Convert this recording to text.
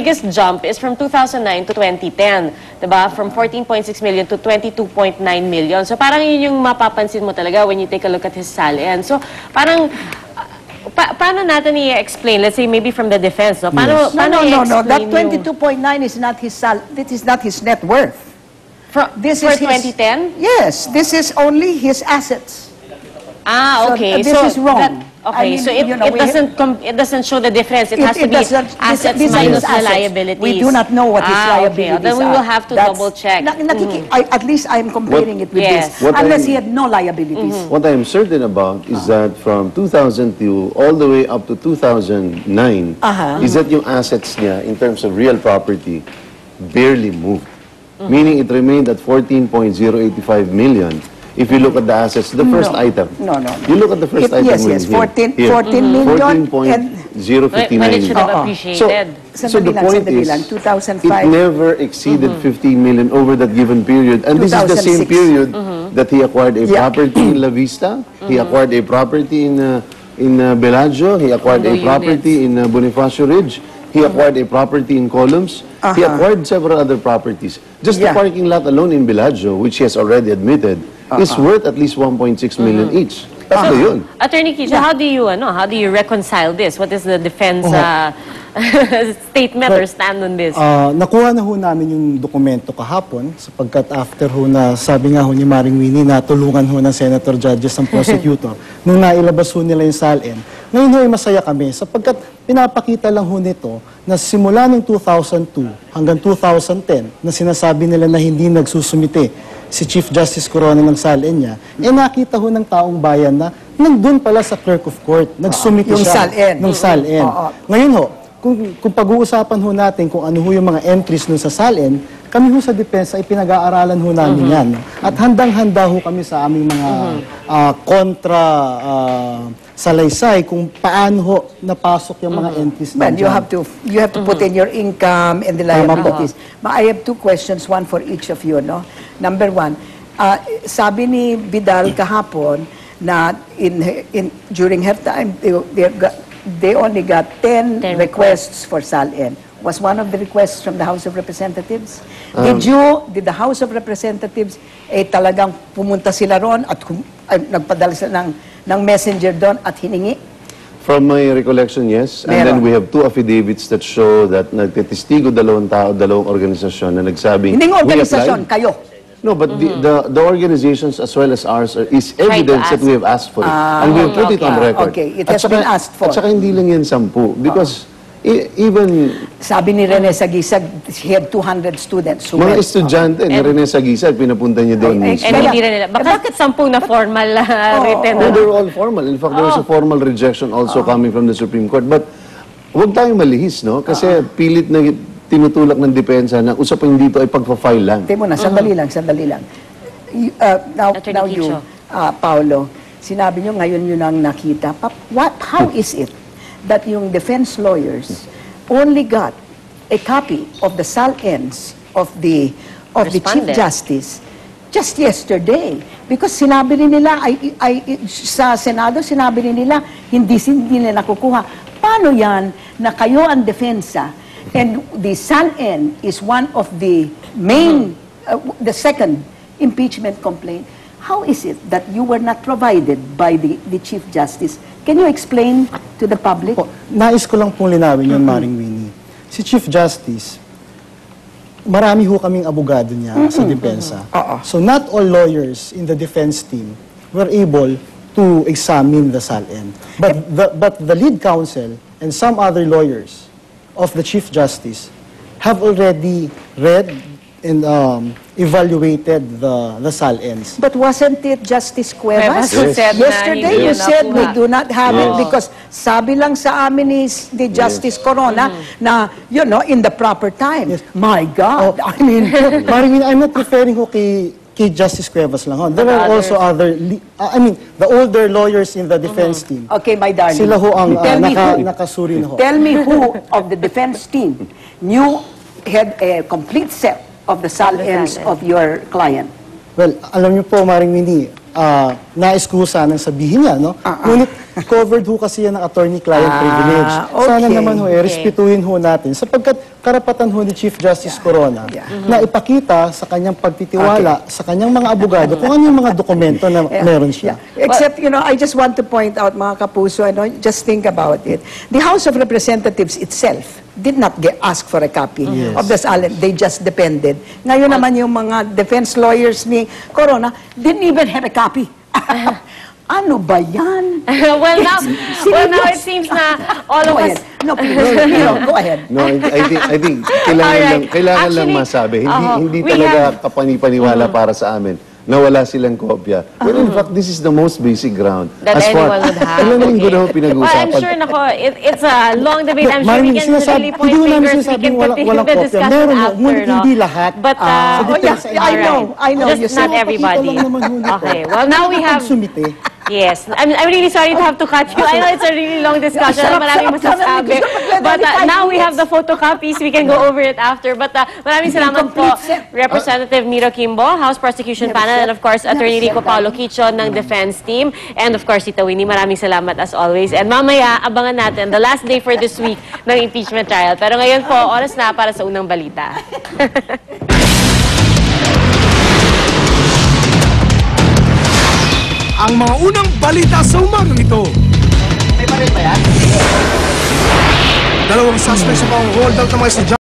biggest jump is from 2009 to 2010, diba? From 14.6 million to 22.9 million. So parang yun yung mapapansin mo talaga when you take a look at his salary. So parang, paano natin i-explain? Let's say maybe from the defense, no? Paano, No. That 22.9 is not his this is not his net worth. For 2010? Yes, this is only his assets. Ah, okay. So this is wrong. Okay, so it doesn't show the difference. It has to be assets minus the liabilities. We do not know what his liabilities are. Then we will have to double check. At least I'm comparing it with this. Unless he had no liabilities. What I am certain about is that from 2002 all the way up to 2009, is that yung assets niya in terms of real property barely moved. Meaning it remained at 14.085 million. If you look at the assets, the first item. No. You look at the first item. Yes, 14 million. 14.059. When it should have appreciated. So the point is, 2005. it never exceeded 15 million over that given period. And this is the same period that he acquired a property in La Vista, he acquired a property in Bellagio, he acquired a property in Bonifacio Ridge, he acquired a property in Columns, he acquired several other properties. Just the parking lot alone in Bellagio, which he has already admitted, is worth at least 1.6 million each. Tatlo yun. Attorney Kicho, how do you reconcile this? What is the defense statement or stand on this? Nakuha na ho namin yung dokumento kahapon sapagkat after ho na sabi nga ho ni Maring Winnie na tulungan ho ng Senator Judges ng prosecutor nung nailabas ho nila yung SALN. Ngayon ho ay masaya kami sapagkat pinapakita lang ho nito na simula ng 2002 hanggang 2010 na sinasabi nila na hindi nagsusumite si Chief Justice Corona ng SALN niya, nakita ho ng taong bayan na nandun pala sa Clerk of Court, nagsumite siya ng SALN. Ngayon ho, kung pag-uusapan ho natin kung ano ho yung mga entries nun sa SALN, kami ho sa depensa ay pinag-aaralan ho namin yan. At handang-handa ho kami sa aming mga kontra salaysay kung paano ho napasok yung mga entries na you have to put in your income and the liabilities. But I have two questions, one for each of you, no? Number one, sabi ni Vidal kahapon na during her time they only got 10 requests for SALN. Was one of the requests from the House of Representatives? Did the House of Representatives talagang pumunta sila ron at nagpadala sila ng messenger doon at hiningi? From my recollection, yes. And then we have two affidavits that show that nagtestigo dalawang tao, dalawang organisasyon na nagsabi, hindi nga organisasyon, kayo. No, but the organizations as well as ours is evidence that we have asked for it. And we have put it on record. Okay, it has been asked for. At saka hindi lang yan 10. Because even... Sabi ni Rene Sagisag, he had 200 students. Mga estudyante ni Rene Sagisag, pinapunta niya doon mismo. And hindi rin nila. Bakit 10 na formal written? No, they're all formal. In fact, there was a formal rejection also coming from the Supreme Court. But huwag tayong malihis, no? Kasi pilit na tinutulak ng depensa na usapan dito ay pagpa-file lang. Temo na, sandali lang. Now you, Paolo, sinabi nyo ngayon yun ang nakita. How is it that yung defense lawyers only got a copy of the SALNs of the Chief Justice just yesterday? Because sinabi rin nila, sa Senado, sinabi rin nila, hindi nila nakukuha. Paano yan na kayo ang depensa? And the SALN is one of the main, the second impeachment complaint. How is it that you were not provided by the Chief Justice? Can you explain to the public? Nais ko lang pong linawin yun, Maring Winnie. Si Chief Justice, marami ho kaming abogado niya sa depensa. So not all lawyers in the defense team were able to examine the SALN. But the lead counsel and some other lawyers of the Chief Justice have already read and evaluated the SALNs. But wasn't it Justice Cuevas? Yes. Yesterday you said we do not have it because sabi lang sa amin is the Justice Corona na, you know, in the proper time. My God. I mean, Maring, I'm not referring ho kay Justice Cuevas lang ho. There are also other, the older lawyers in the defense team. Okay, my darling. Sila ho ang nakasuri na ho. Tell me who of the defense team had a complete set of the SALNs of your client. Well, alam niyo po, Maring Winnie, nais ko sanang sabihin niya, no? Ngunit covered ho kasi yan ng attorney-client privilege. Sana okay. naman ho, respetuhin ho natin sapagkat karapatan ho ni Chief Justice Corona na ipakita sa kanyang pagtitiwala sa kanyang mga abogado kung ano yung mga dokumento na meron siya. Except, I just want to point out, mga kapuso, just think about it. The House of Representatives itself did not ask for a copy of the SALN. They just depended. Ngayon naman yung mga defense lawyers ni Corona didn't even have a copy. Ano ba yan? well, now it seems na all of us... No, please. Go ahead. No, I think kailangan lang masabi. Hindi talaga kapani-paniwala para sa amin na wala silang kopya. Well, in fact, this is the most basic ground. That anyone would have. Alam mo yung gano'n Well, pinag-uusapan. I'm sure, it's a long debate. I'm sure we can really point fingers. We can continue the discussion meron after, ngunit hindi lahat. But, I know. just not everybody. Okay, well, now we have... Sumite. Yes. I'm really sorry to have to cut you. I know it's a really long discussion. Maraming masasabi. But now we have the photocopies. We can go over it after. But maraming salamat po, Representative Miro Kimbo, House Prosecution Panel, and of course, Attorney Rico Paulo Quichon ng Defense Team. And of course, Tita Winnie, maraming salamat as always. And mamaya, abangan natin the last day for this week ng impeachment trial. Pero ngayon po, oras na para sa unang balita. Ang mga unang balita sa umagang ito. May baril ba yan? Dalawang suspect sa pang-hold out ng mga estudyante